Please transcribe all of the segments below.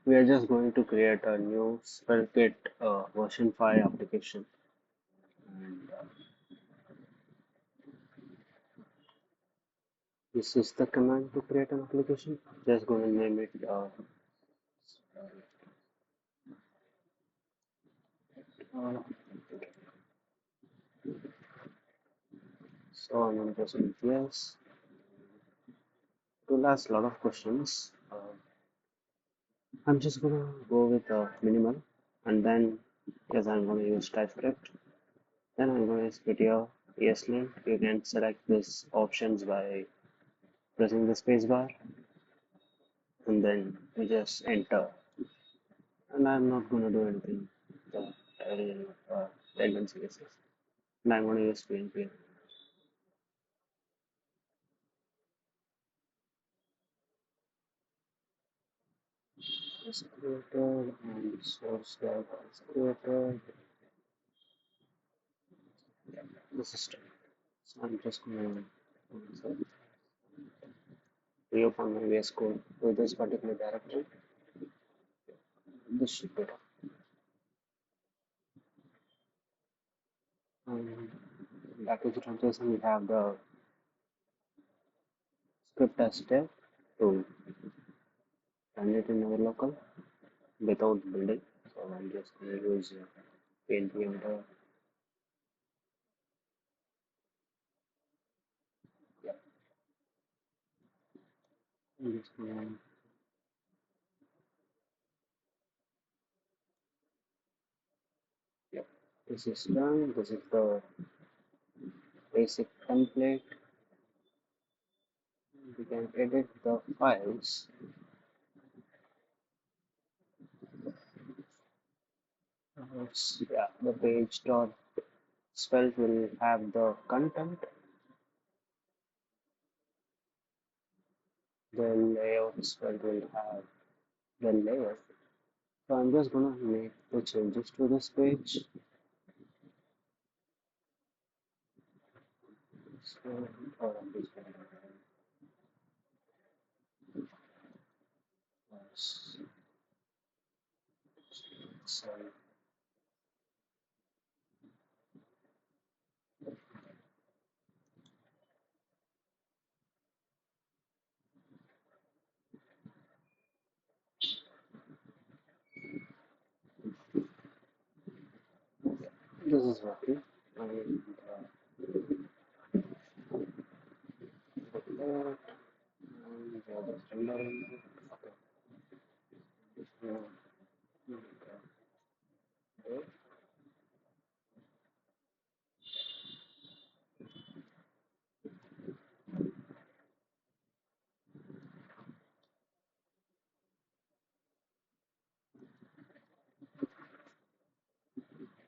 we are just going to create a new sveltekit version 5 application, and this is the command to create an application. Just going to name it uh, so I'm going to just yes. It will ask a lot of questions. I'm just gonna go with minimal, and then yes, I'm gonna use TypeScript. Then I'm gonna use video ESLint. You can select these options by pressing the spacebar, and then you just enter. And I'm not gonna do anything. The dependency cases. And I'm gonna use PNP. Is created and source data is created. Yeah, the system. So I'm just gonna reopen my VS Code to this particular directory. This should be done. Back to the translation, we have the script as step to run it in our local without building. So I'm just going to use PNP enter. Yeah, I'm just gonna, yeah. This is done. This is the basic template. We can edit the files. Yeah, the page dot svelte will have the content. The layout svelte will have the layer. So I'm just gonna make the changes to this page. So, I'm just gonna so this is working. And and the rendering. Okay. Okay.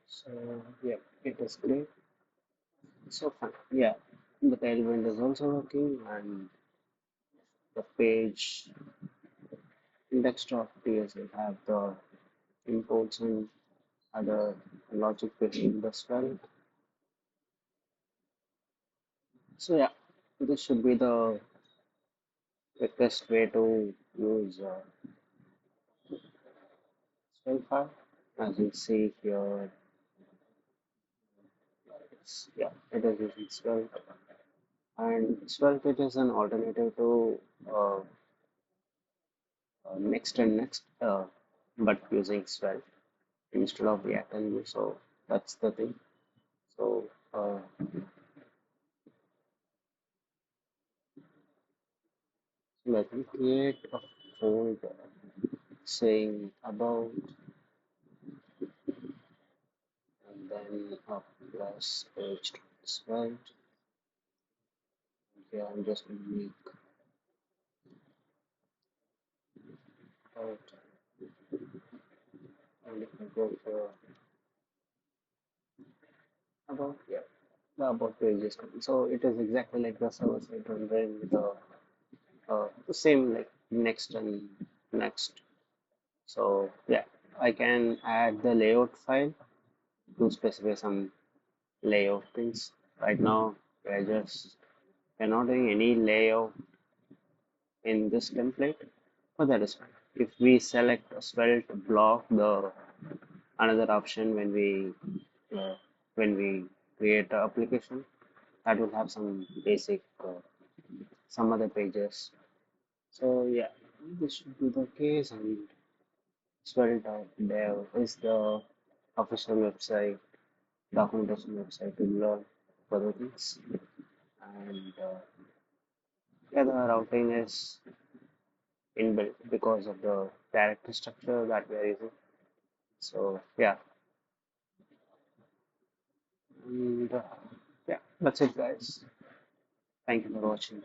So yeah, it is great. So fun. Yeah, the tailwind is also working, and the page index.ts will have the imports and other logic within as well. So yeah, this should be the quickest way to use Svelte file. As you see here, yeah, it is using Svelte. And Svelte it is an alternative to uh, next and next, but using Svelte instead of React and Vue. So that's the thing. So let me create a folder saying about and then up plus page Svelte. Okay, I'm just going to make out and if I go for about yeah the about page is coming. So it is exactly like the server side rendering with the same like next and next. So yeah, I can add the layout file to specify some layout things. Right now, we're not doing any layout in this template, but that is fine. if we select a Svelte block, the another option uh, when we create an application, that will have some basic some other pages. So yeah, this should be the case, and Svelte.dev is the official website, documentation website to learn further things. And yeah, the routing is inbuilt because of the character structure that we are using. So yeah, and yeah, that's it, guys. Thank you for watching.